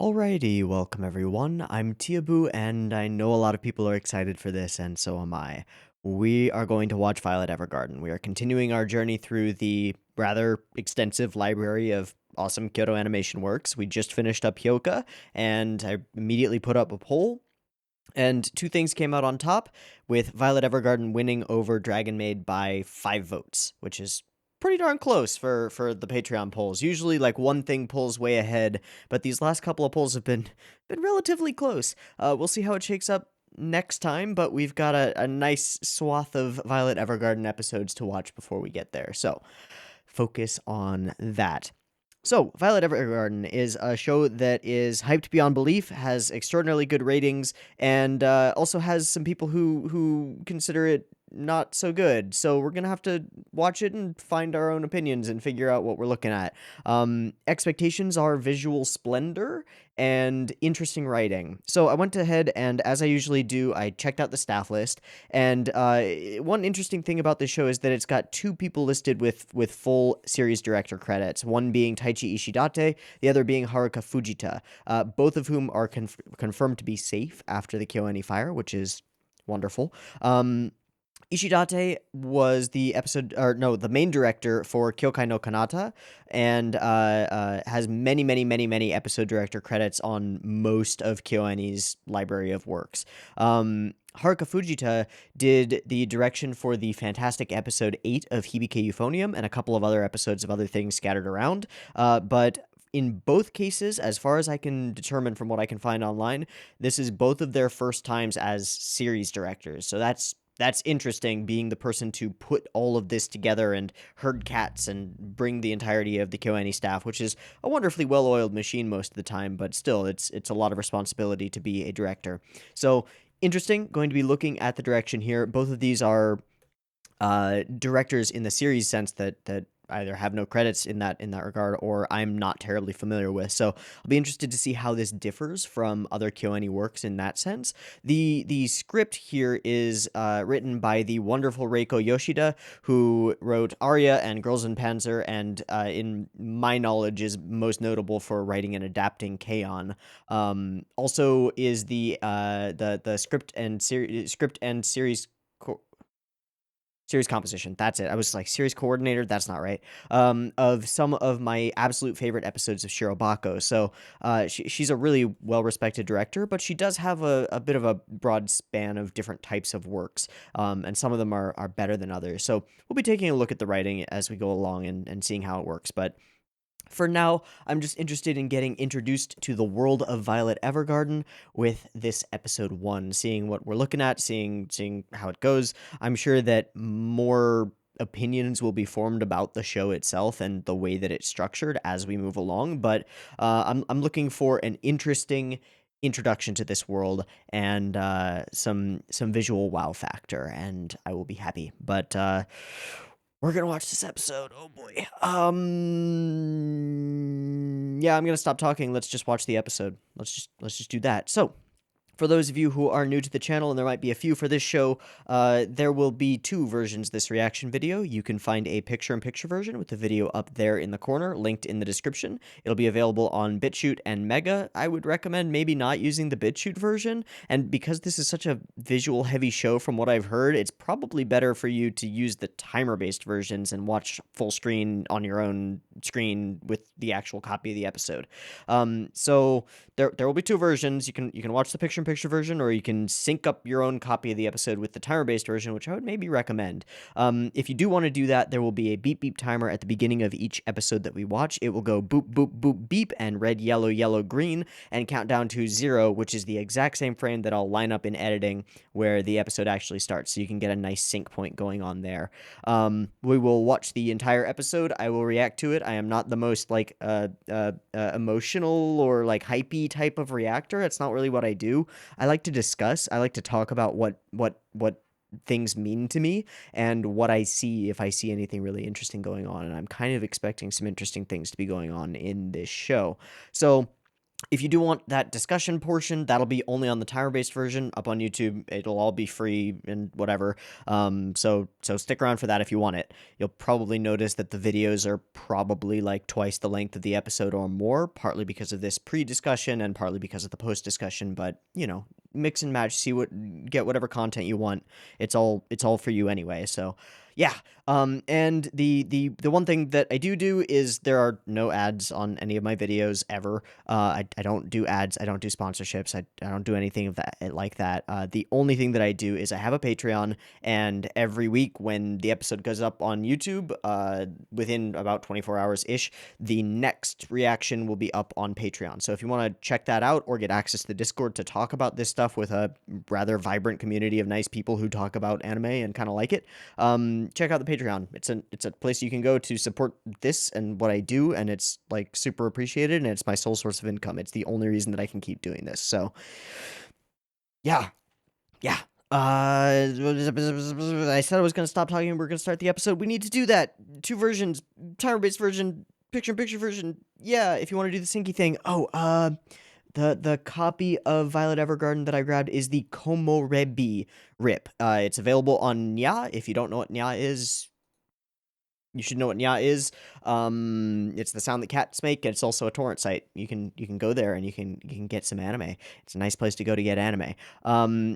Alrighty, welcome everyone. I'm Teeaboo, and I know a lot of people are excited for this, and so am I. We are going to watch Violet Evergarden. We are continuing our journey through the rather extensive library of awesome Kyoto animation works. We just finished up Hyoka, and I immediately put up a poll, and two things came out on top, with Violet Evergarden winning over Dragon Maid by 5 votes, which is pretty darn close for the Patreon polls. Usually, like, one thing pulls way ahead, but these last couple of polls have been relatively close. We'll see how it shakes up next time, but we've got a nice swath of Violet Evergarden episodes to watch before we get there, so focus on that. So, Violet Evergarden is a show that is hyped beyond belief, has extraordinarily good ratings, and also has some people who consider it not so good. So we're gonna have to watch it and find our own opinions and figure out what we're looking at. Expectations are visual splendor and interesting writing. So I went ahead and, as I usually do, I checked out the staff list. And one interesting thing about this show is that it's got 2 people listed with full series director credits, one being Taichi Ishidate, the other being Haruka Fujita, both of whom are confirmed to be safe after the KyoAni fire, which is wonderful. Ishidate was the main director for Kyokai no Kanata, and has many episode director credits on most of KyoAni's library of works. Haruka Fujita did the direction for the fantastic episode 8 of Hibike Euphonium and a couple of other episodes of other things scattered around, but in both cases, as far as I can determine from what I can find online, this is both of their first times as series directors. So that's interesting, being the person to put all of this together and herd cats and bring the entirety of the KyoAni staff, which is a wonderfully well-oiled machine most of the time, but still, it's a lot of responsibility to be a director. So, interesting, going to be looking at the direction here. Both of these are directors in the series sense that either have no credits in that regard, or I'm not terribly familiar with. So I'll be interested to see how this differs from other KyoAni works in that sense. The script here is written by the wonderful Reiko Yoshida, who wrote Arya and Girls in Panzer, and in my knowledge is most notable for writing and adapting K-On! Also is the script and series series composition. That's it. I was like, series coordinator. That's not right. Of some of my absolute favorite episodes of Shirobako. So she's a really well-respected director, but she does have a bit of a broad span of different types of works, and some of them are better than others. So we'll be taking a look at the writing as we go along and seeing how it works. But for now, I'm just interested in getting introduced to the world of Violet Evergarden with this episode 1, seeing what we're looking at, seeing how it goes. I'm sure that more opinions will be formed about the show itself and the way that it's structured as we move along, but I'm looking for an interesting introduction to this world and some visual wow factor, and I will be happy. But we're gonna watch this episode. Oh boy. Yeah, I'm gonna stop talking. Let's just watch the episode. Let's just do that. So, for those of you who are new to the channel, and there might be a few for this show, there will be 2 versions of this reaction video. You can find a picture-in-picture version with the video up there in the corner, linked in the description. It'll be available on BitChute and Mega. I would recommend maybe not using the BitChute version, and because this is such a visual-heavy show from what I've heard, it's probably better for you to use the timer-based versions and watch full screen on your own screen with the actual copy of the episode. So there will be 2 versions. You can watch the picture-in-picture version, or you can sync up your own copy of the episode with the timer-based version, which I would maybe recommend. If you do want to do that, there will be a beep beep timer at the beginning of each episode that we watch. It will go boop boop boop beep and red yellow yellow green and count down to 0, which is the exact same frame that I'll line up in editing where the episode actually starts, so you can get a nice sync point going on there. We will watch the entire episode. I will react to it. I am not the most like emotional or like hypey type of reactor. It's not really what I do. I like to discuss. I like to talk about what things mean to me and what I see, if I see anything really interesting going on. And I'm kind of expecting some interesting things to be going on in this show. So If you do want that discussion portion, that'll be only on the timer-based version up on YouTube. It'll all be free and whatever. So stick around for that if you want it. You'll probably notice that the videos are probably like twice the length of the episode or more, partly because of this pre-discussion and partly because of the post-discussion. But you know, mix and match, get whatever content you want. It's all for you anyway. So yeah. And the one thing that I do is there are no ads on any of my videos ever. I don't do ads. I don't do sponsorships. I don't do anything of that like that. The only thing that I do is I have a Patreon, and every week when the episode goes up on YouTube, within about 24 hours ish, the next reaction will be up on Patreon. So if you want to check that out or get access to the Discord to talk about this stuff with a rather vibrant community of nice people who talk about anime and kind of like it, check out the Patreon. It's a place you can go to support this and what I do, and it's like super appreciated, and it's my sole source of income. It's the only reason that I can keep doing this. So yeah, yeah. I said I was gonna stop talking and we're gonna start the episode. We need to do that. Two versions, timer-based version, picture-in-picture version. Yeah, if you want to do the syncy thing. Oh, the copy of Violet Evergarden that I grabbed is the Komorebi rip. It's available on Nya. If you don't know what Nya is, you should know what Nya is. It's the sound that cats make, and it's also a torrent site. You can go there and you can get some anime. It's a nice place to go to get anime.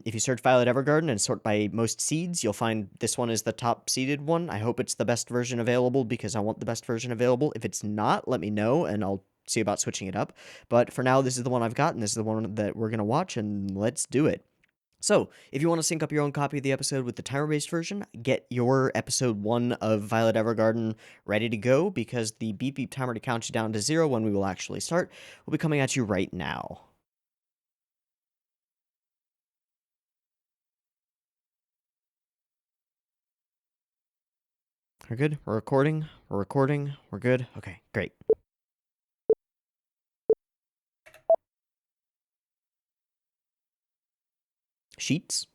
If you search Violet Evergarden and sort by most seeds, you'll find this one is the top seeded one. I hope it's the best version available because I want the best version available. If it's not, let me know and I'll see about switching it up. But for now, this is the one I've got, and this is the one that we're gonna watch, and let's do it. So, if you want to sync up your own copy of the episode with the timer-based version, get your episode 1 of Violet Evergarden ready to go, because the beep beep timer to count you down to 0 when we will actually start will be coming at you right now. We're good? We're recording? We're recording? We're good? Okay, great. Sheets?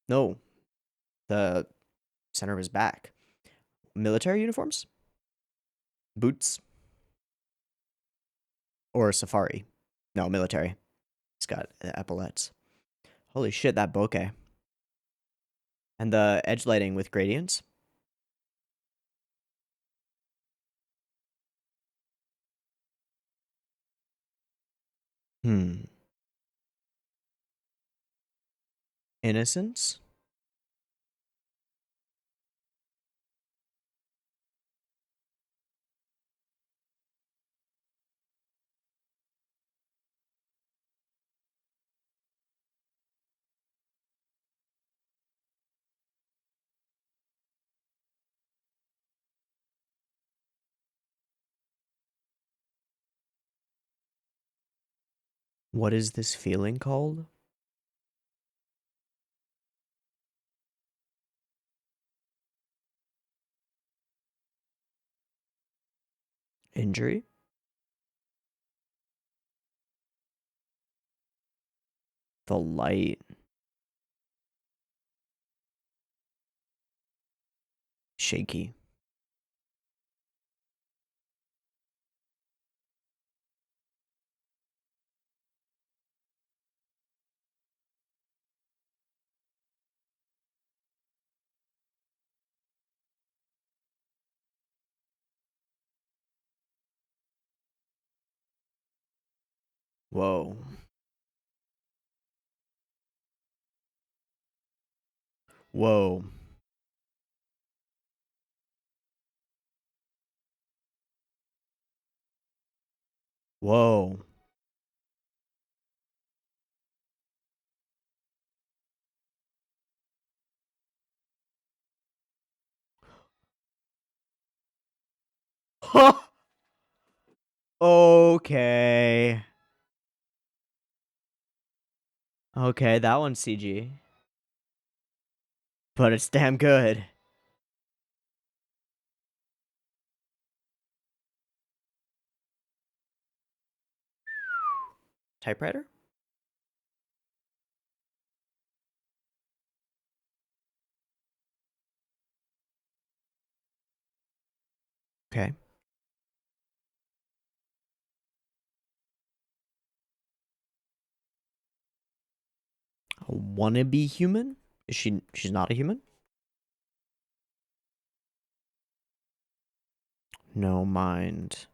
No. The center is back. Military uniforms? Boots? Or safari? No, military. It's got epaulettes. Holy shit, that bokeh. And the edge lighting with gradients? Innocence? What is this feeling called? Injury? The light. Shaky. Whoa. Whoa. Whoa. Okay. Okay, that one's CG. But it's damn good. Typewriter? Okay. wannabe human? Is she's not a human? No mind.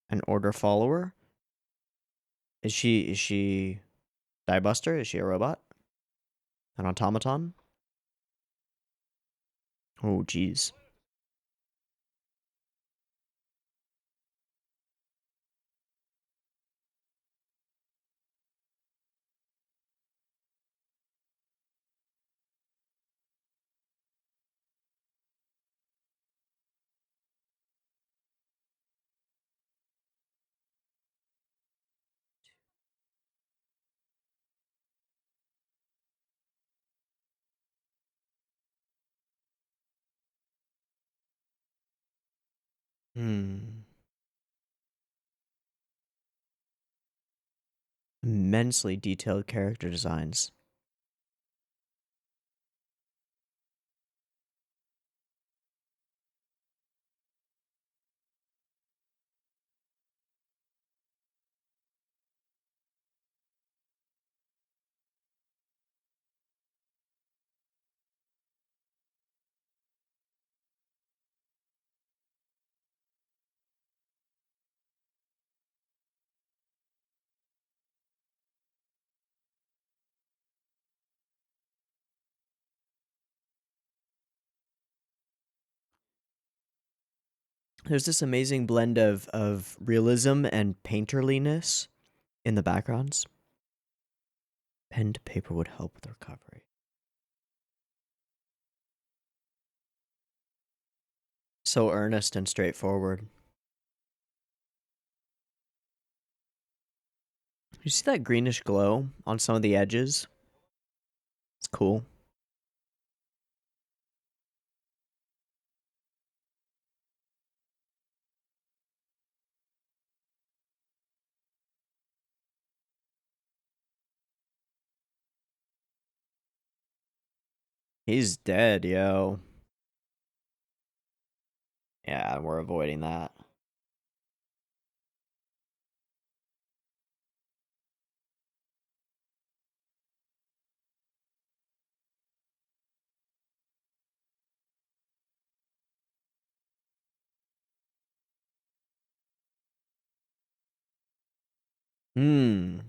An order follower? Is she Diebuster? Is she a robot? An automaton? Oh jeez. Hmm. Immensely detailed character designs. There's this amazing blend of realism and painterliness in the backgrounds. Pen to paper would help with recovery. So earnest and straightforward. You see that greenish glow on some of the edges? It's cool. He's dead, yo. Yeah, we're avoiding that. Hmm.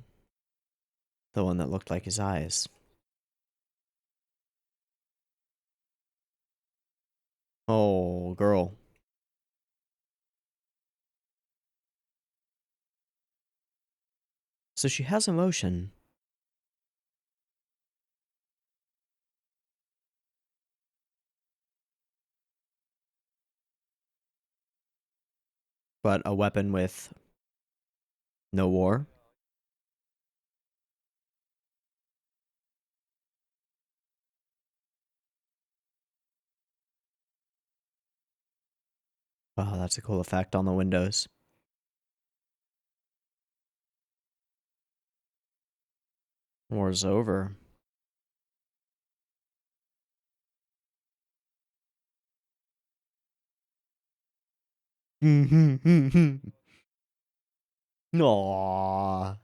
The one that looked like his eyes. Oh, girl. So she has emotion. But a weapon with no war? Wow, that's a cool effect on the windows. War's over. Aww.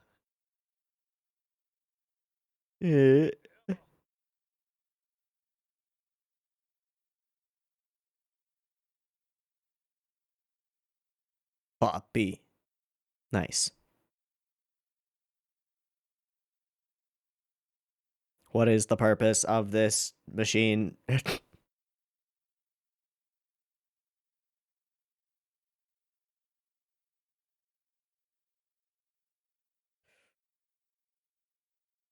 Eh. Poppy. Nice. What is the purpose of this machine?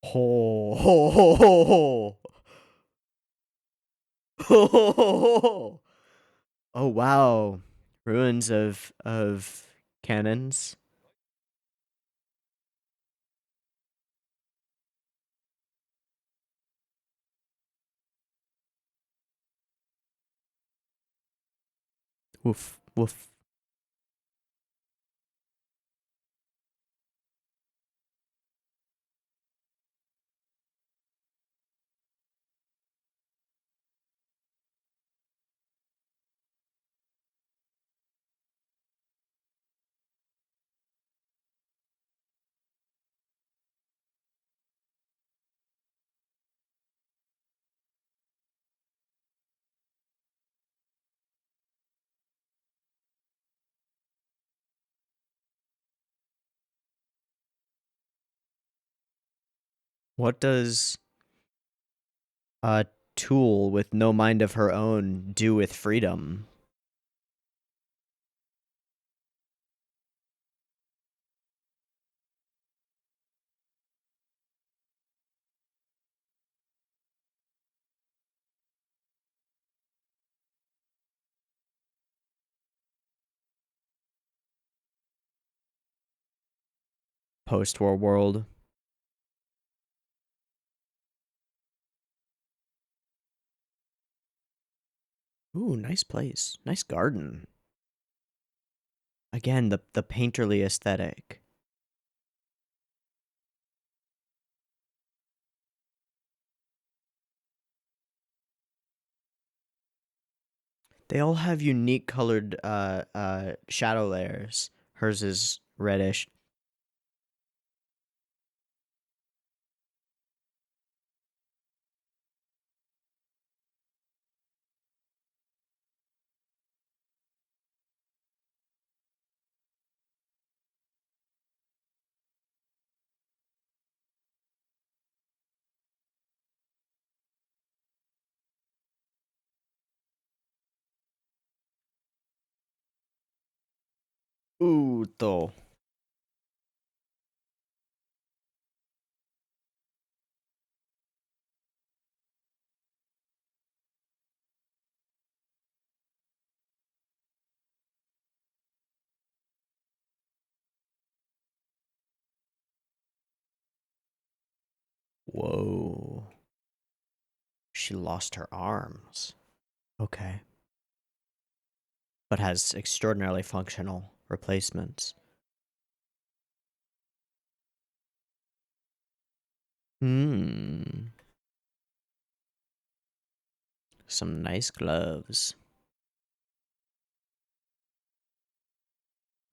Ho ho ho ho ho. Ho ho ho ho. Oh wow. Ruins of cannons. Woof woof. What does a tool with no mind of her own do with freedom? Post-war world. Ooh, nice place. Nice garden. Again, the painterly aesthetic. They all have unique colored shadow layers. Hers is reddish. Ooh, though. Whoa. She lost her arms. Okay. But has extraordinarily functional replacements. Hmm. Some nice gloves.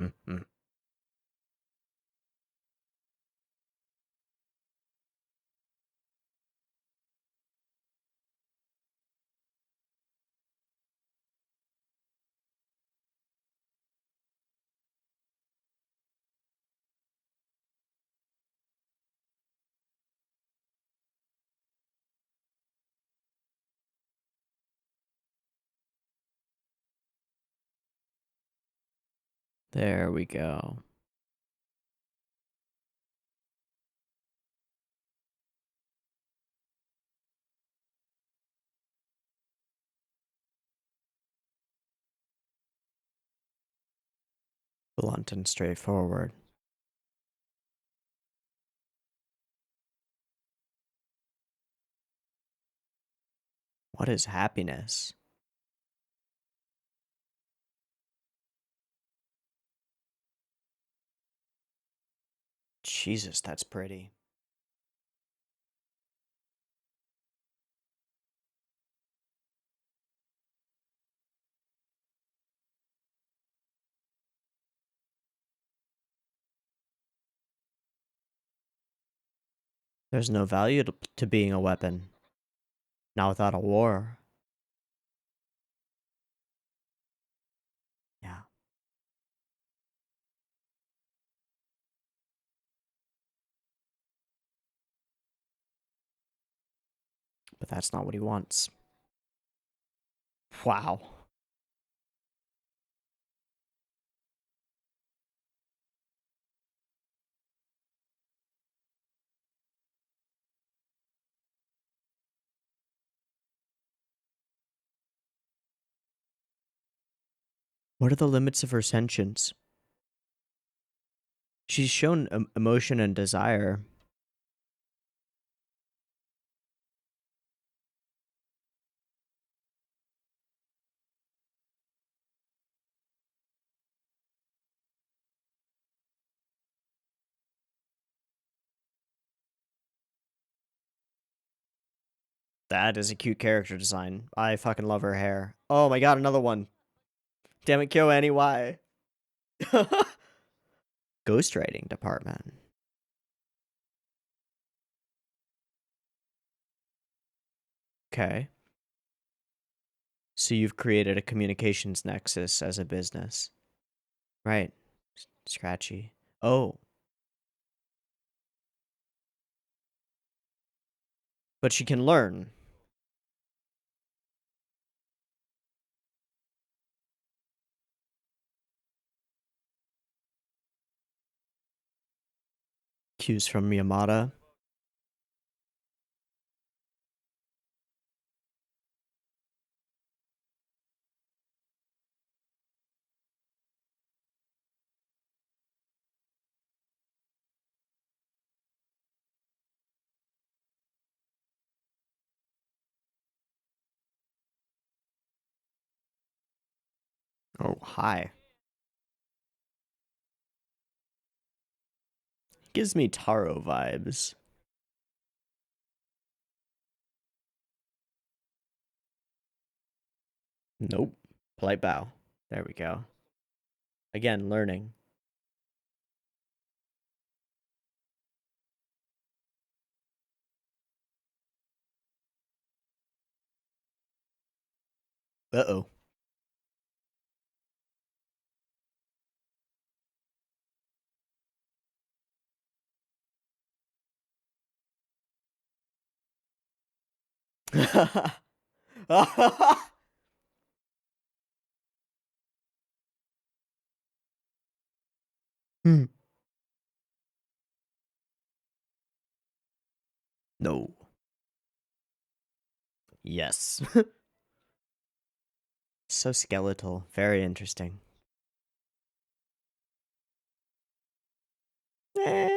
Mm-hmm. There we go. Blunt and straightforward. What is happiness? Jesus, that's pretty. There's no value to being a weapon. Not without a war. Yeah. But that's not what he wants. Wow. What are the limits of her sentience? She's shown emotion and desire. That is a cute character design. I fucking love her hair. Oh my god, another one. Damn it, KyoAni, why? Ghostwriting department. Okay. So you've created a communications nexus as a business. Right. Scratchy. Oh. But she can learn. Cues from Yamada. Oh, hi. Gives me Taro vibes. Nope. Polite bow. There we go. Again, learning. Uh-oh. Hmm. No. Yes. So skeletal. Very interesting. Eh.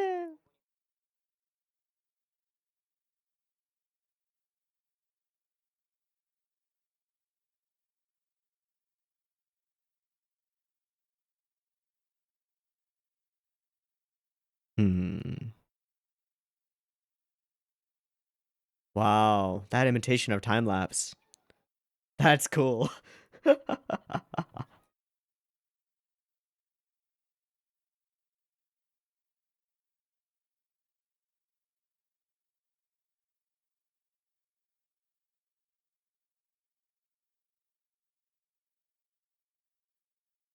Hmm. Wow. That imitation of time-lapse. That's cool.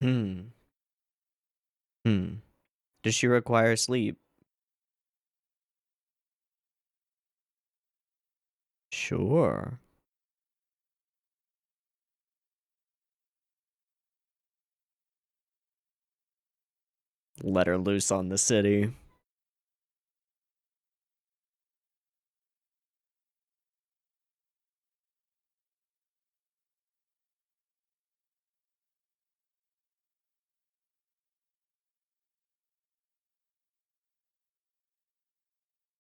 Hmm. Hmm. Does she require sleep? Sure. Let her loose on the city.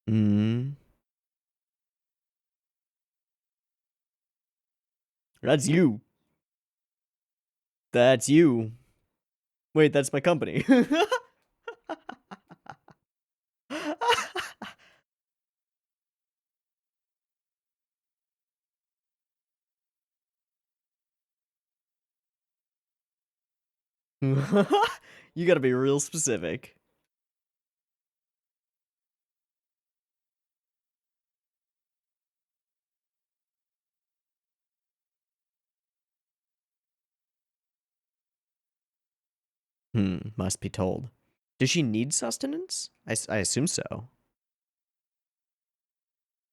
Hmm. That's you. That's you. Wait, that's my company. You gotta be real specific. Must be told. Does she need sustenance? I assume so.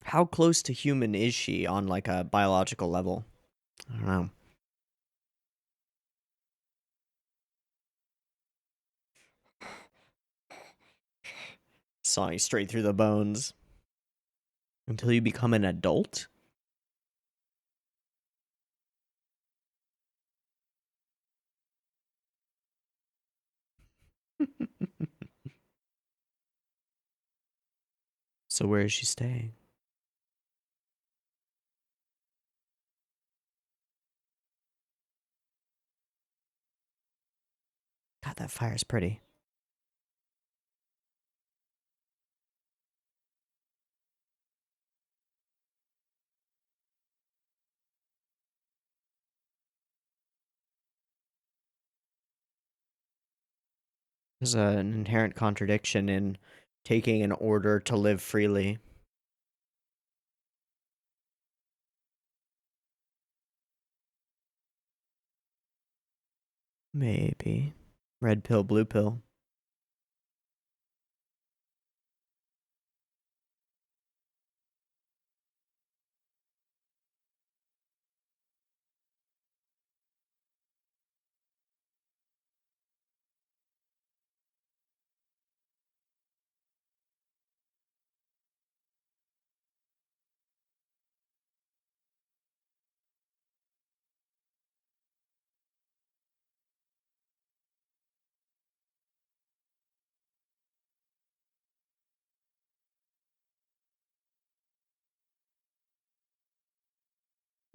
How close to human is she on like a biological level? I don't know. Sawing straight through the bones. Until you become an adult? So where is she staying? God, that fire's pretty. There's an inherent contradiction in taking an order to live freely. Maybe. Red pill, blue pill.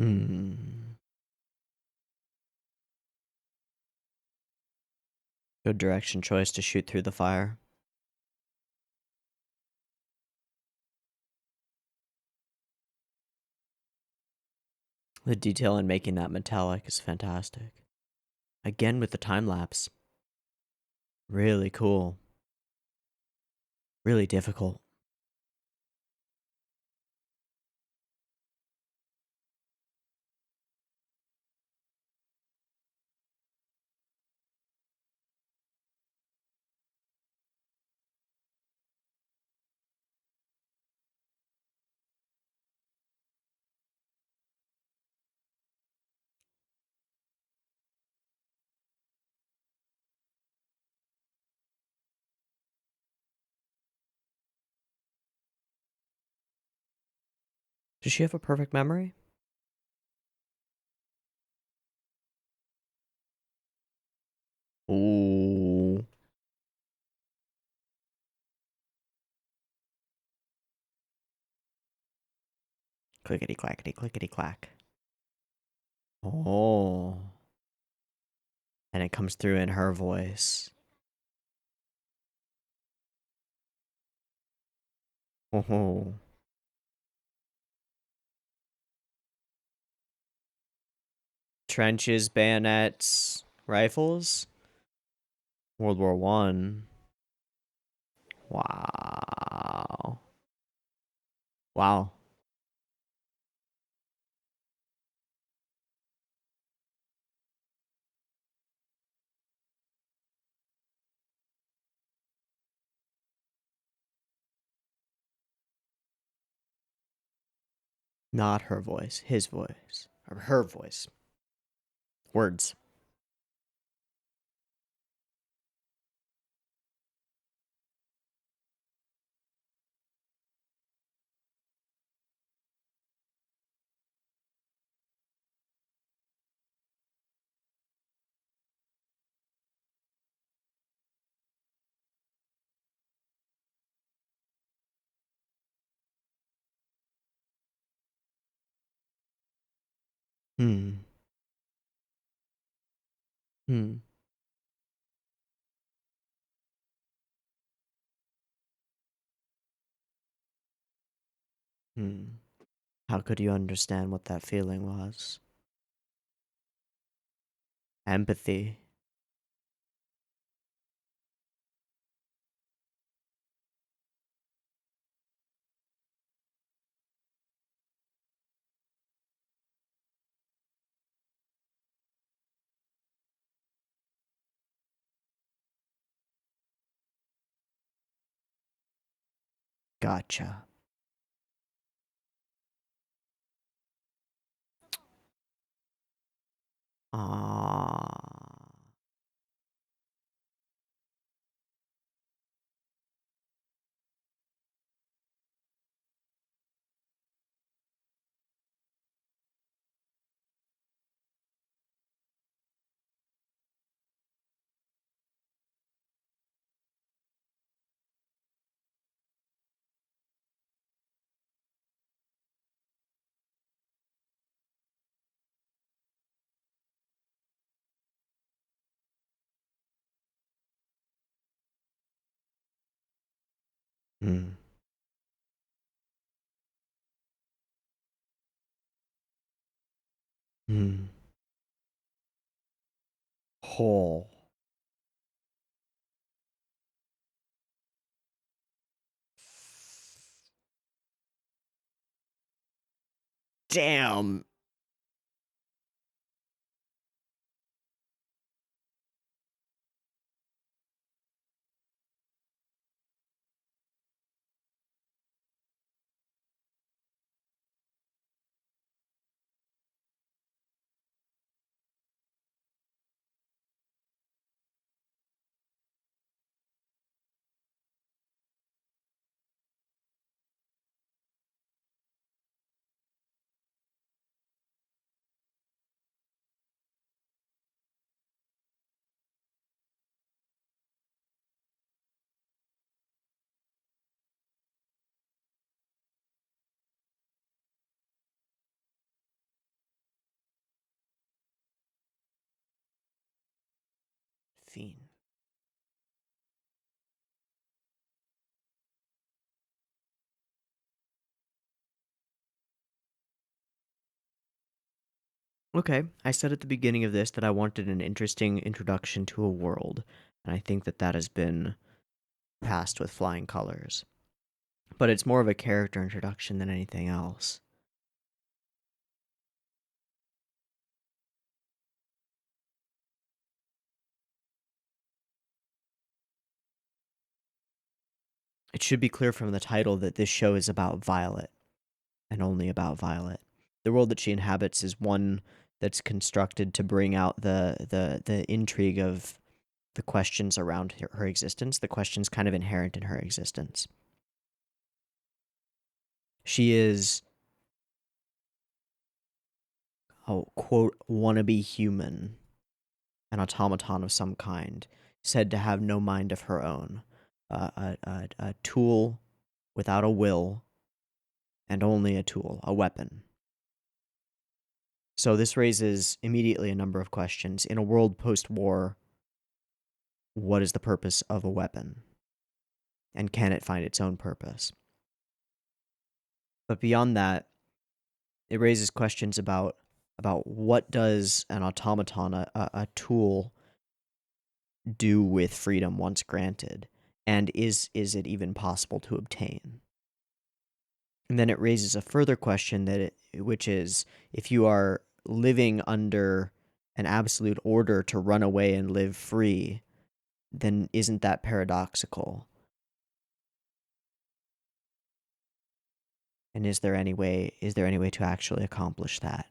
Hmm. Good direction choice to shoot through the fire. The detail in making that metallic is fantastic. Again with the time lapse. Really cool. Really difficult. Does she have a perfect memory? Ooh. Clickety clackety clickety clack. Oh. And it comes through in her voice. Oh. Trenches, bayonets, rifles. World War One. Wow. Wow. Not her voice, his voice. Or her voice. Words. Hmm. Hmm. Hmm. How could you understand what that feeling was? Empathy. Gotcha. Ah. Hmm. Hmm. Oh. Damn. Fiend. Okay, I said at the beginning of this that I wanted an interesting introduction to a world, and I think that that has been passed with flying colors. But it's more of a character introduction than anything else. It should be clear from the title that this show is about Violet, and only about Violet. The world that she inhabits is one that's constructed to bring out the intrigue of the questions around her existence, the questions kind of inherent in her existence. She is a quote wannabe human, an automaton of some kind, said to have no mind of her own, a tool without a will, and only a tool, a weapon. So this raises immediately a number of questions. In a world post-war, what is the purpose of a weapon? And can it find its own purpose? But beyond that, it raises questions about what does an automaton, a tool, do with freedom once granted, and is it even possible to obtain? And then it raises a further question which is, if you are living under an absolute order to run away and live free, then isn't that paradoxical? And is there any way to actually accomplish that?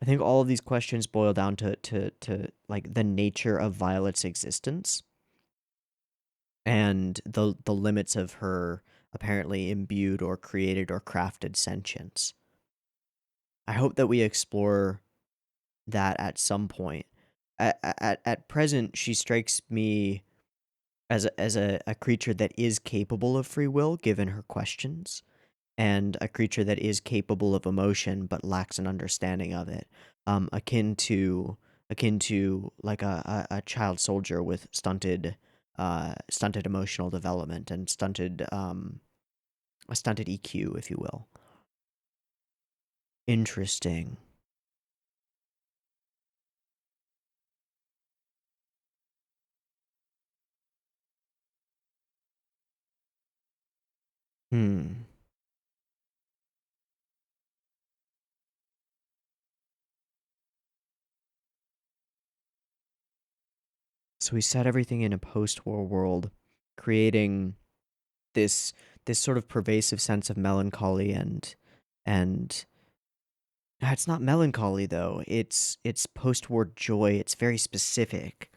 I think all of these questions boil down to like the nature of Violet's existence and the limits of her apparently imbued or created or crafted sentience. I hope that we explore that at some point. At present, she strikes me as a creature that is capable of free will, given her questions, and a creature that is capable of emotion but lacks an understanding of it, akin to like a child soldier with stunted emotional development and a stunted EQ, if you will. Interesting. Hmm. So we set everything in a post-war world, creating this sort of pervasive sense of melancholy and it's not melancholy though. It's post-war joy. It's very specific,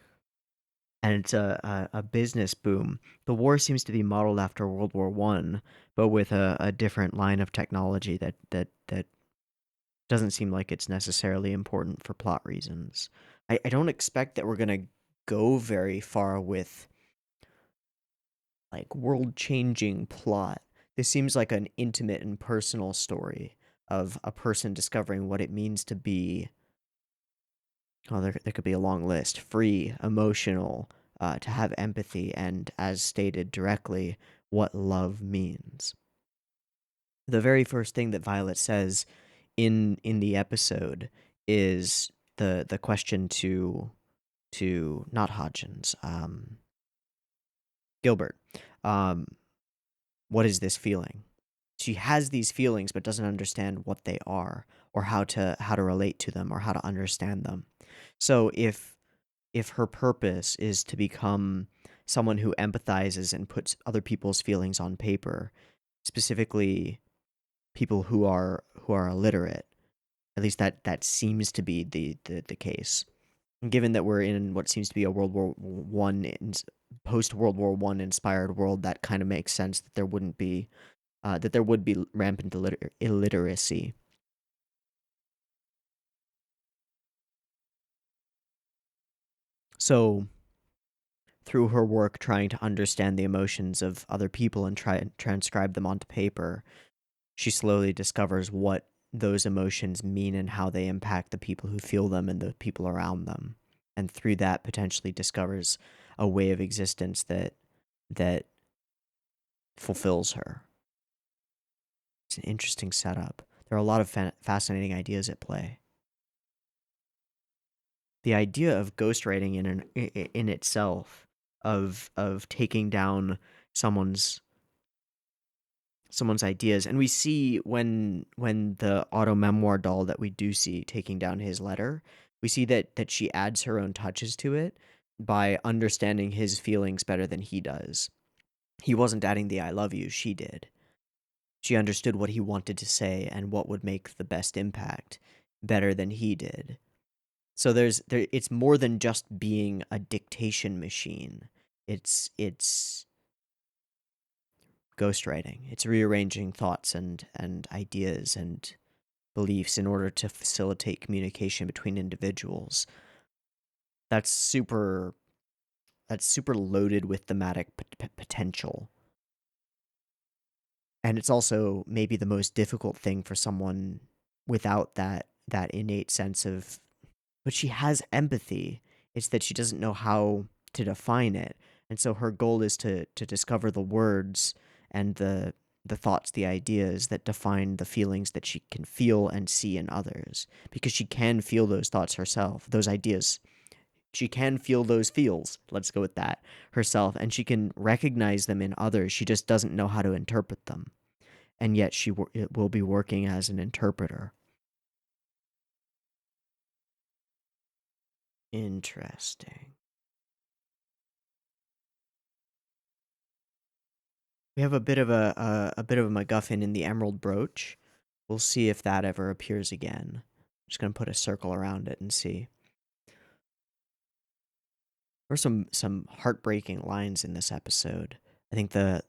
and it's a business boom. The war seems to be modeled after World War One, but with a different line of technology that doesn't seem like it's necessarily important for plot reasons. I don't expect that we're gonna go very far with like world-changing plot. This seems like an intimate and personal story of a person discovering what it means to be, oh, there could be a long list, free, emotional, to have empathy, and as stated directly, what love means. The very first thing that Violet says in the episode is the question to not Hodgins, Gilbert. Um, what is this feeling? She has these feelings but doesn't understand what they are or how to relate to them or how to understand them. So if her purpose is to become someone who empathizes and puts other people's feelings on paper, specifically people who are illiterate, at least that seems to be the case. And given that we're in what seems to be a World War One, post World War One inspired world, that kind of makes sense that there would be rampant illiteracy. So through her work trying to understand the emotions of other people and try and transcribe them onto paper, she slowly discovers what those emotions mean and how they impact the people who feel them and the people around them. and through that potentially discovers a way of existence that fulfills her. It's an interesting setup. There are a lot of fascinating ideas at play. The idea of ghostwriting in itself, of taking down someone's ideas, and we see when the auto memoir doll that we do see taking down his letter, we see that she adds her own touches to it by understanding his feelings better than he does. He wasn't adding the I love you, she did. She understood what he wanted to say and what would make the best impact better than he did. So it's more than just being a dictation machine. It's ghostwriting. It's rearranging thoughts and ideas and beliefs in order to facilitate communication between individuals. That's super loaded with thematic potential. And it's also maybe the most difficult thing for someone without that innate sense of, but she has empathy. It's that she doesn't know how to define it. And so her goal is to discover the words and the thoughts, the ideas that define the feelings that she can feel and see in others. Because she can feel those thoughts herself, those ideas. She can feel those feels, let's go with that, herself. And she can recognize them in others. She just doesn't know how to interpret them. And yet she will be working as an interpreter. Interesting. We have a bit of a MacGuffin in the emerald brooch. We'll see if that ever appears again. I'm just gonna put a circle around it and see. There were some heartbreaking lines in this episode. I think the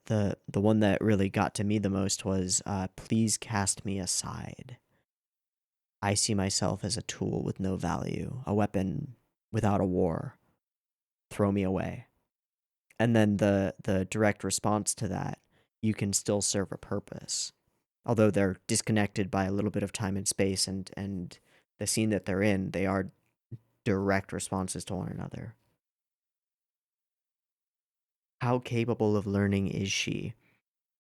one that really got to me the most was, "Please cast me aside. I see myself as a tool with no value, a weapon without a war. Throw me away." And then the direct response to that, "You can still serve a purpose." Although they're disconnected by a little bit of time and space and the scene that they're in, they are direct responses to one another. How capable of learning is she?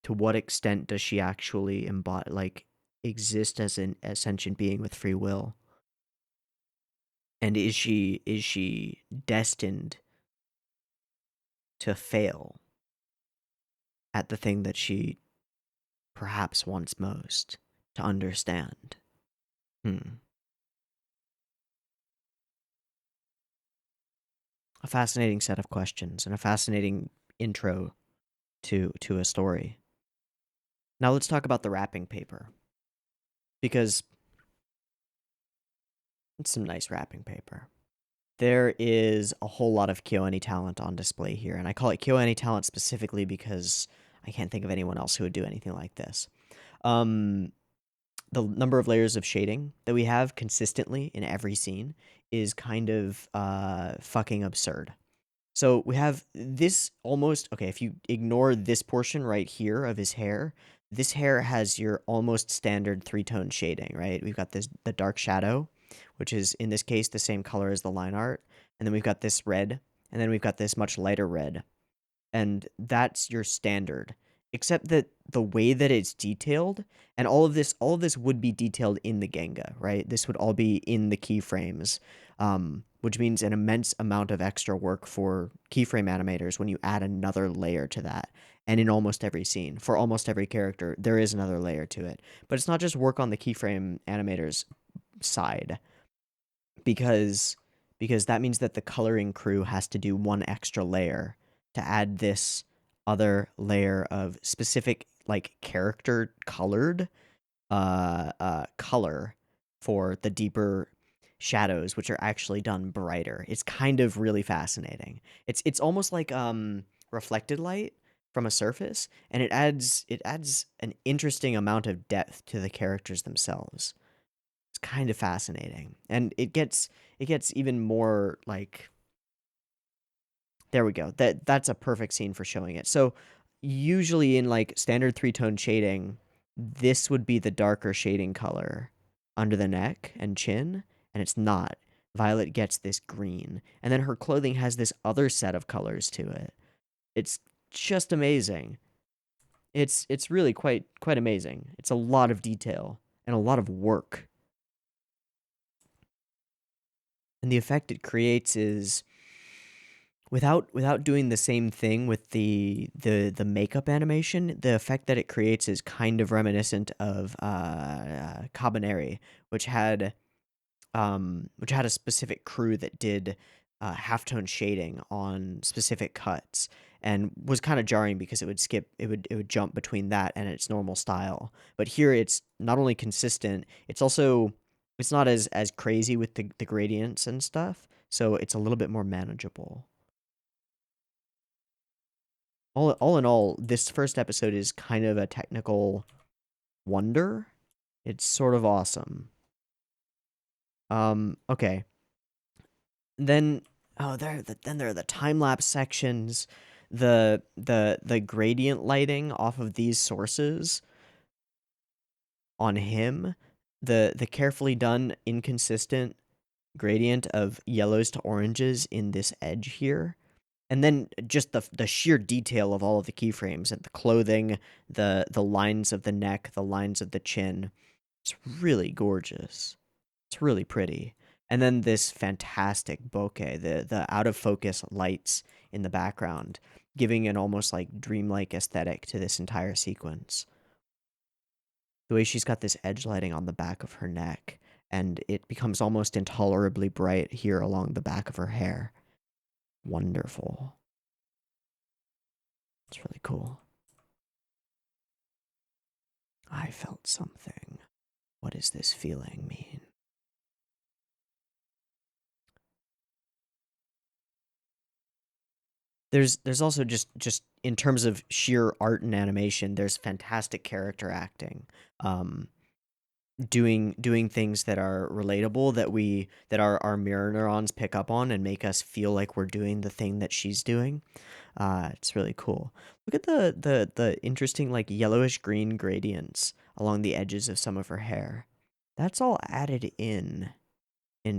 To what extent does she actually embody, like, exist as a sentient being with free will? And is she destined to fail at the thing that she perhaps wants most to understand? A fascinating set of questions and a fascinating intro to a story. Now let's talk about the wrapping paper, because it's some nice wrapping paper. There is a whole lot of KyoAni talent on display here, and I call it KyoAni talent specifically because I can't think of anyone else who would do anything like this. The number of layers of shading that we have consistently in every scene is kind of fucking absurd. So we have this almost, okay, if you ignore this portion right here of his hair, this hair has your almost standard three-tone shading, right? We've got the dark shadow, which is in this case the same color as the line art, and then we've got this red, and then we've got this much lighter red. And that's your standard. Except that the way that it's detailed, and all of this would be detailed in the Genga, right? This would all be in the keyframes, which means an immense amount of extra work for keyframe animators when you add another layer to that. And in almost every scene, for almost every character, there is another layer to it. But it's not just work on the keyframe animators side, because that means that the coloring crew has to do one extra layer to add this other layer of specific, like, character colored color for the deeper shadows, which are actually done brighter. It's kind of really fascinating. It's almost like reflected light from a surface, and it adds an interesting amount of depth to the characters themselves. It's kind of fascinating, and it gets even more, like, there we go. That's a perfect scene for showing it. So usually in, like, standard three-tone shading, this would be the darker shading color under the neck and chin, and it's not. Violet gets this green, and then her clothing has this other set of colors to it. It's just amazing. It's really quite amazing. It's a lot of detail and a lot of work. And the effect it creates is without doing the same thing with the makeup animation, the effect that it creates is kind of reminiscent of Cabaneri, which had a specific crew that did halftone shading on specific cuts, and was kind of jarring because it would jump between that and its normal style. But here it's not only consistent, it's not as crazy with the gradients and stuff, so it's a little bit more manageable. All in all, this first episode is kind of a technical wonder. It's sort of awesome. Okay. Then then there are the time lapse sections, the gradient lighting off of these sources on him, the carefully done inconsistent gradient of yellows to oranges in this edge here. And then just the sheer detail of all of the keyframes and the clothing, the lines of the neck, the lines of the chin. It's really gorgeous. It's really pretty. And then this fantastic bokeh, the out of focus lights in the background, giving an almost like dreamlike aesthetic to this entire sequence. The way she's got this edge lighting on the back of her neck, and it becomes almost intolerably bright here along the back of her hair. Wonderful. It's really cool. I felt something. What does this feeling mean? There's also just in terms of sheer art and animation, there's fantastic character acting. Um, doing things that are relatable, that our mirror neurons pick up on and make us feel like we're doing the thing that she's doing. It's really cool. Look at the interesting like yellowish green gradients along the edges of some of her hair. That's all added in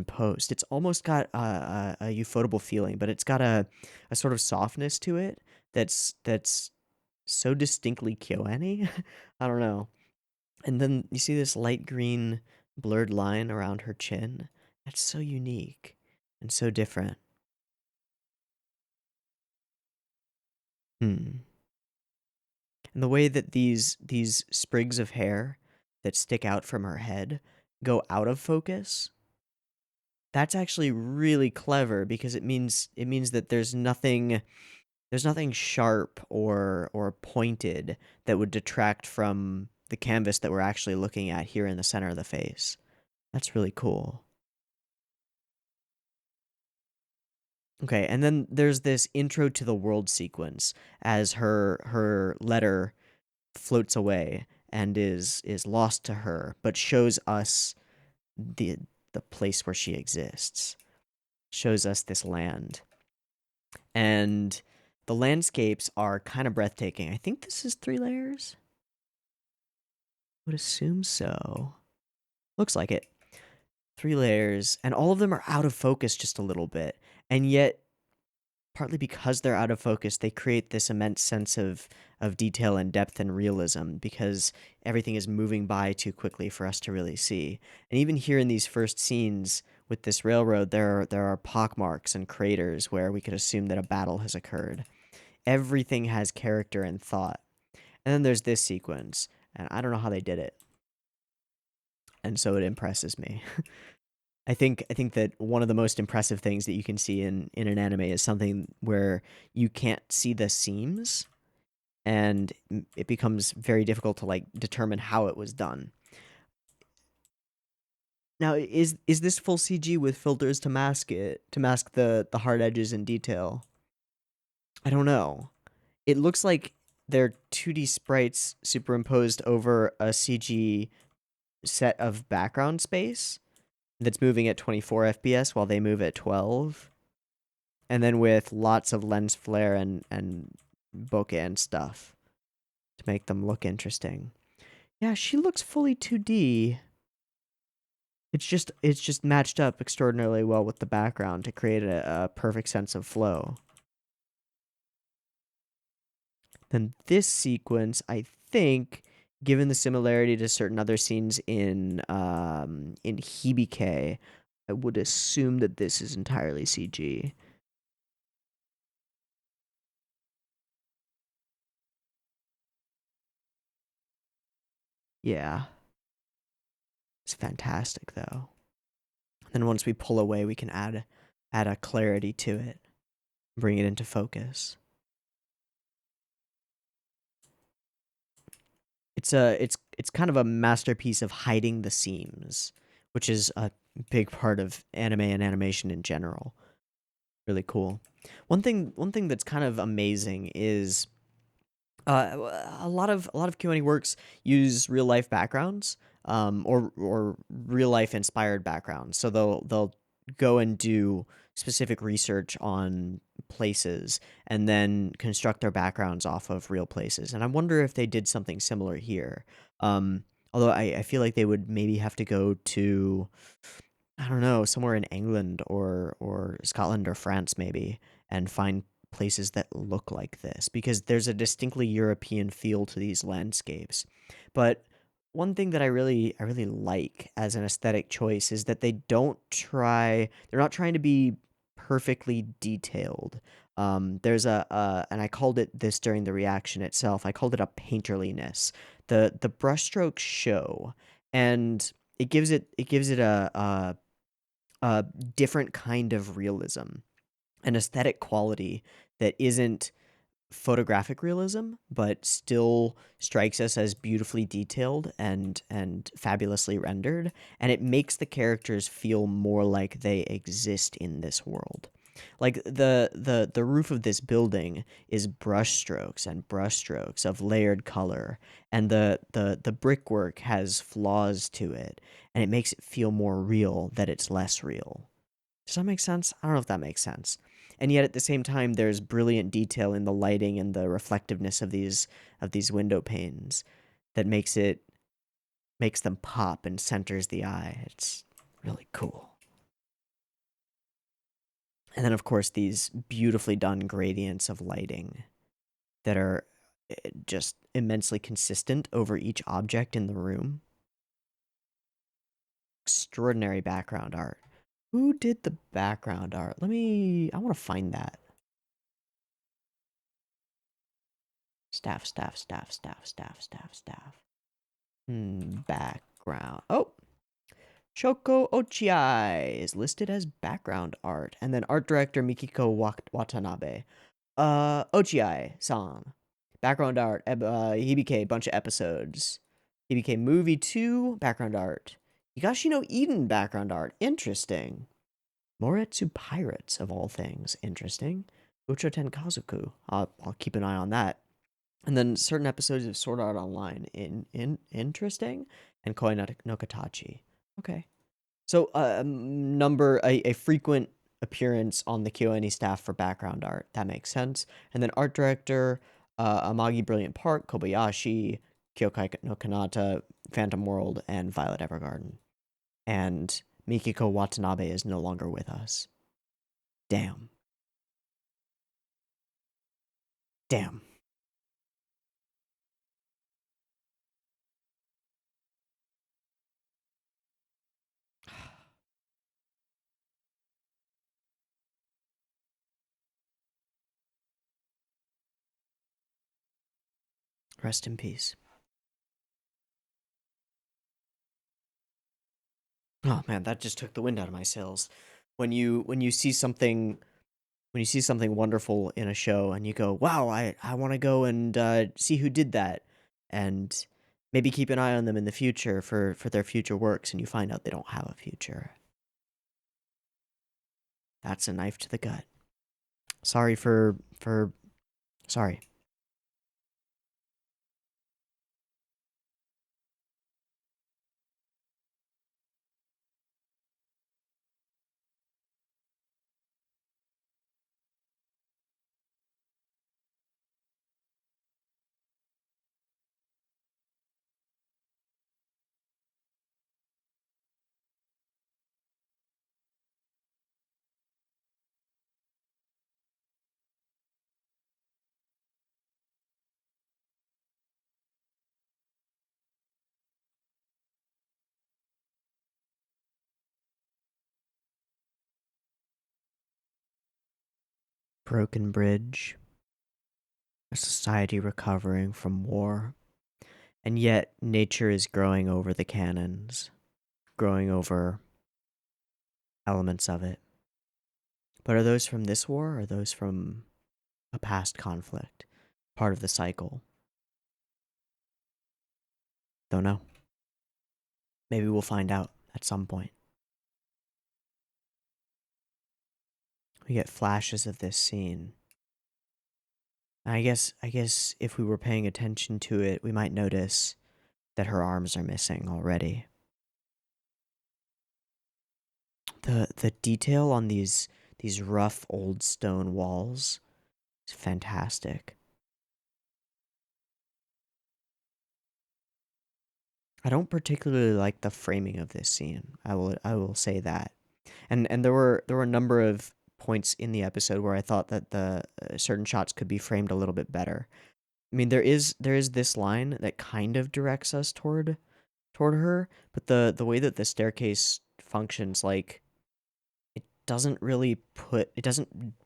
post. It's almost got a ufotable feeling, but it's got a sort of softness to it that's so distinctly Kyoani. I don't know. And then you see this light green blurred line around her chin. That's so unique and so different. Hmm. And the way that these sprigs of hair that stick out from her head go out of focus, that's actually really clever because it means that there's nothing sharp or pointed that would detract from the canvas that we're actually looking at here in the center of the face. That's really cool. Okay, and then there's this intro to the world sequence as her letter floats away and is lost to her, but shows us the the place where she exists. Shows us this land. And the landscapes are kind of breathtaking. I think this is 3 layers. Would assume so. Looks like it. 3 layers, and all of them are out of focus just a little bit. And yet, partly because they're out of focus, they create this immense sense of detail and depth and realism because everything is moving by too quickly for us to really see. And even here in these first scenes with this railroad, there are pockmarks and craters where we could assume that a battle has occurred. Everything has character and thought. And then there's this sequence, and I don't know how they did it. And so it impresses me. I think that one of the most impressive things that you can see in an anime is something where you can't see the seams, and it becomes very difficult to like determine how it was done. Now, is this full CG with filters to mask it, to mask the hard edges and detail? I don't know. It looks like they're 2D sprites superimposed over a CG set of background space that's moving at 24 FPS while they move at 12. And then with lots of lens flare and bokeh and stuff to make them look interesting. Yeah, she looks fully 2D. It's just matched up extraordinarily well with the background to create a perfect sense of flow. Then this sequence, I think, given the similarity to certain other scenes in Hibike, I would assume that this is entirely CG. Yeah. It's fantastic though. Then once we pull away, we can add a clarity to it, bring it into focus. It's kind of a masterpiece of hiding the seams, which is a big part of anime and animation in general. Really cool. One thing that's kind of amazing is a lot of Q&A works use real life backgrounds, or real life inspired backgrounds. So they'll go and do specific research on places and then construct their backgrounds off of real places. And I wonder if they did something similar here. Although I feel like they would maybe have to go to, I don't know, somewhere in England or Scotland or France maybe, and find places that look like this, because there's a distinctly European feel to these landscapes. But one thing that I really like as an aesthetic choice is that they're not trying to be perfectly detailed. And I called it this during the reaction itself. I called it a painterliness. The brushstrokes show, and it gives it a different kind of realism, an aesthetic quality that isn't photographic realism, but still strikes us as beautifully detailed and fabulously rendered, and it makes the characters feel more like they exist in this world. Like the roof of this building is brushstrokes of layered color, and the brickwork has flaws to it, and it makes it feel more real that it's less real. Does that make sense? I don't know if that makes sense. And yet at the same time, there's brilliant detail in the lighting and the reflectiveness of these window panes that makes them pop and centers the eye. It's really cool. And then of course these beautifully done gradients of lighting that are just immensely consistent over each object in the room. Extraordinary background art. Who did the background art? I want to find that. Staff. Background. Oh, Shoko Ochiai is listed as background art. And then art director Mikiko Watanabe. Ochiai-san. Background art. Hibike, bunch of episodes. Hibike movie 2, background art. Higashi no Eden, background art. Interesting. Moretsu Pirates, of all things. Interesting. Ucho Tenkazuku. I'll keep an eye on that. And then certain episodes of Sword Art Online in interesting, and Koi no Katachi. Okay. So a frequent appearance on the KyoAni staff for background art. That makes sense. And then art director Amagi Brilliant Park, Kobayashi, Kyokai no Kanata, Phantom World, and Violet Evergarden. And Mikiko Watanabe is no longer with us. Damn. Damn. Rest in peace. Oh man, that just took the wind out of my sails. When you see something wonderful in a show and you go, "Wow, I want to go and see who did that," and maybe keep an eye on them in the future for their future works, and you find out they don't have a future. That's a knife to the gut. Sorry for sorry. broken bridge, a society recovering from war, and yet nature is growing over the cannons, growing over elements of it. But are those from this war, or are those from a past conflict, part of the cycle? Don't know. Maybe we'll find out at some point. We get flashes of this scene. I guess if we were paying attention to it, we might notice that her arms are missing already. The detail on these rough old stone walls is fantastic. I don't particularly like the framing of this scene. I will say that. And there were a number of points in the episode where I thought that the certain shots could be framed a little bit better. I mean, there is this line that kind of directs us toward her, but the way that the staircase functions, like, it doesn't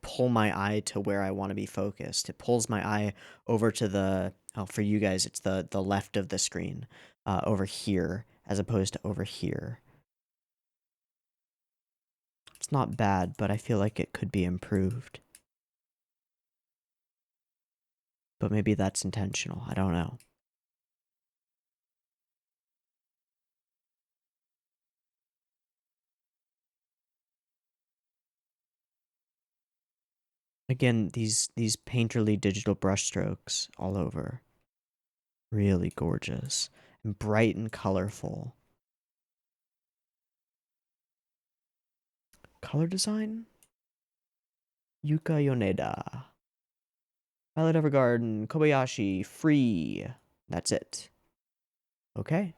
pull my eye to where I want to be focused. It pulls my eye over to for you guys, it's the left of the screen, over here, as opposed to over here. It's not bad, but I feel like it could be improved. But maybe that's intentional. I don't know. Again, these painterly digital brushstrokes all over. Really gorgeous. And bright and colorful. Color design? Yuka Yoneda. Violet Evergarden, Kobayashi, free. That's it. Okay.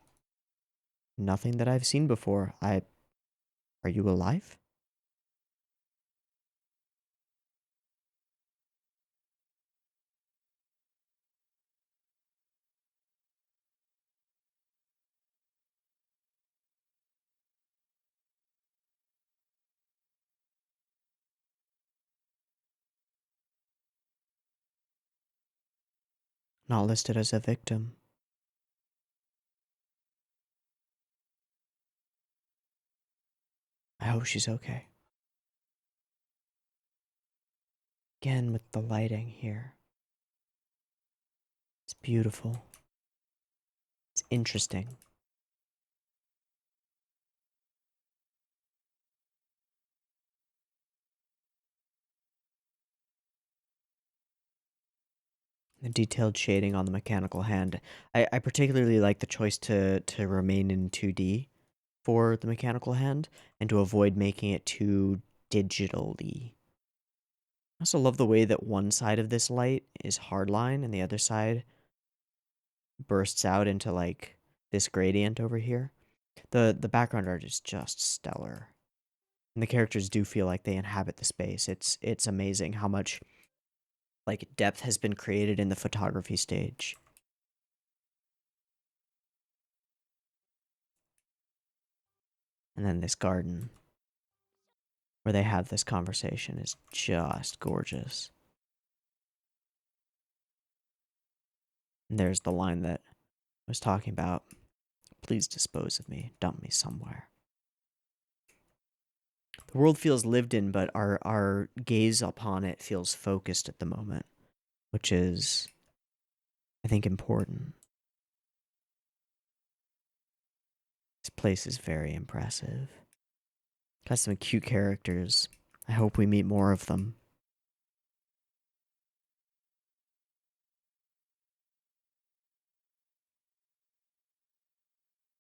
Nothing that I've seen before. Are you alive? Not listed as a victim. I hope she's okay. Again with the lighting here. It's beautiful. It's interesting. The detailed shading on the mechanical hand. I particularly like the choice to remain in 2D for the mechanical hand and to avoid making it too digitally. I also love the way that one side of this light is hardline and the other side bursts out into, like, this gradient over here. The background art is just stellar. And the characters do feel like they inhabit the space. It's amazing how much, like, depth has been created in the photography stage. And then this garden where they have this conversation is just gorgeous. And there's the line that I was talking about. Please dispose of me. Dump me somewhere. The world feels lived in, but our gaze upon it feels focused at the moment, which is, I think, important. This place is very impressive. Got some cute characters. I hope we meet more of them.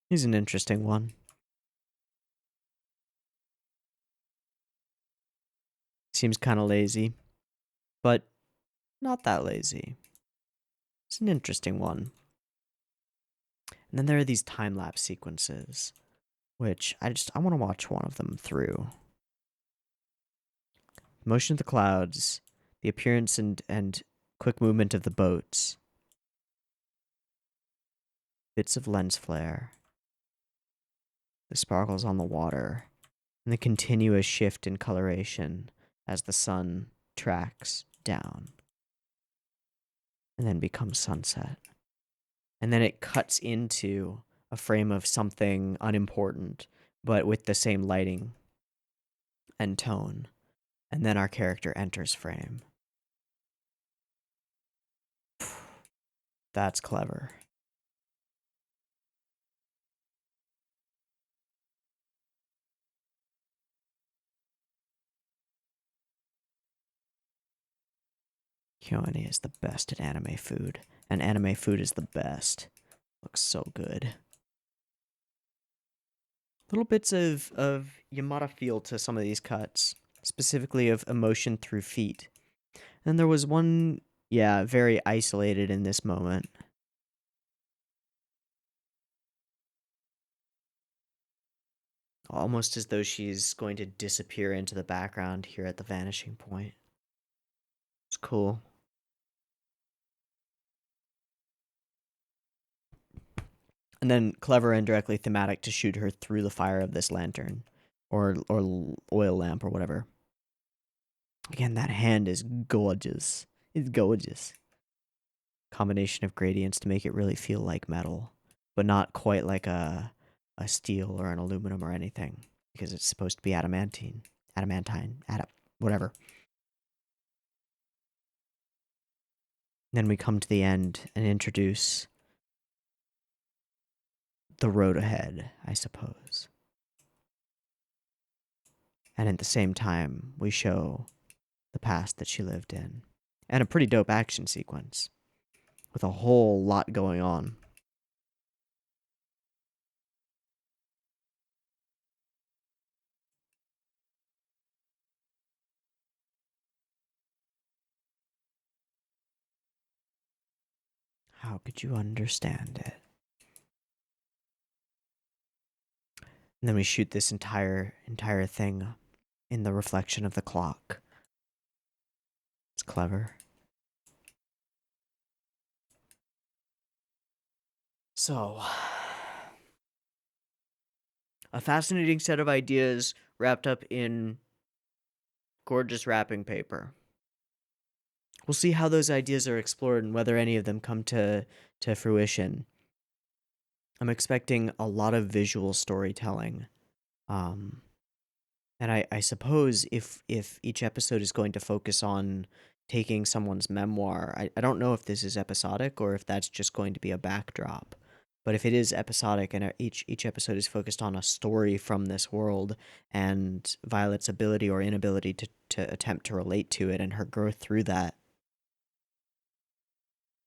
He's an interesting one. Seems kind of lazy, but not that lazy. It's an interesting one. And then there are these time-lapse sequences, which I want to watch one of them through. Motion of the clouds, the appearance and quick movement of the boats, bits of lens flare, the sparkles on the water, and the continuous shift in coloration as the sun tracks down and then becomes sunset. And then it cuts into a frame of something unimportant, but with the same lighting and tone. And then our character enters frame. That's clever. KyoAni is the best at anime food, and anime food is the best. Looks so good. Little bits of Yamada feel to some of these cuts, specifically of emotion through feet. And there was one, yeah, very isolated in this moment. Almost as though she's going to disappear into the background here at the vanishing point. It's cool. And then clever and directly thematic to shoot her through the fire of this lantern. Or oil lamp or whatever. Again, that hand is gorgeous. It's gorgeous. Combination of gradients to make it really feel like metal. But not quite like a steel or an aluminum or anything. Because it's supposed to be adamantine. Whatever. Then we come to the end and introduce the road ahead, I suppose. And at the same time, we show the past that she lived in. And a pretty dope action sequence. With a whole lot going on. How could you understand it? And then we shoot this entire thing in the reflection of the clock. It's clever. So, a fascinating set of ideas wrapped up in gorgeous wrapping paper. We'll see how those ideas are explored and whether any of them come to fruition. I'm expecting a lot of visual storytelling. And I suppose if each episode is going to focus on taking someone's memoir, I don't know if this is episodic or if that's just going to be a backdrop. But if it is episodic and each episode is focused on a story from this world and Violet's ability or inability to attempt to relate to it and her growth through that.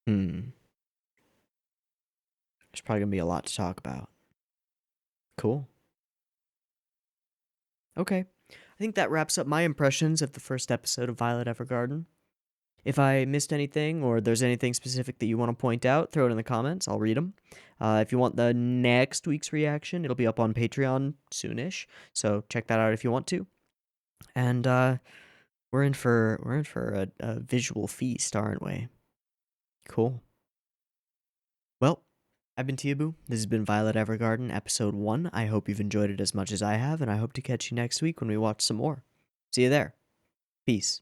There's probably going to be a lot to talk about. Cool. Okay. I think that wraps up my impressions of the first episode of Violet Evergarden. If I missed anything or there's anything specific that you want to point out, throw it in the comments. I'll read them. If you want the next week's reaction, it'll be up on Patreon soonish. So check that out if you want to. And we're in for a visual feast, aren't we? Cool. Well, I've been Teeaboo. This has been Violet Evergarden, episode 1. I hope you've enjoyed it as much as I have, and I hope to catch you next week when we watch some more. See you there. Peace.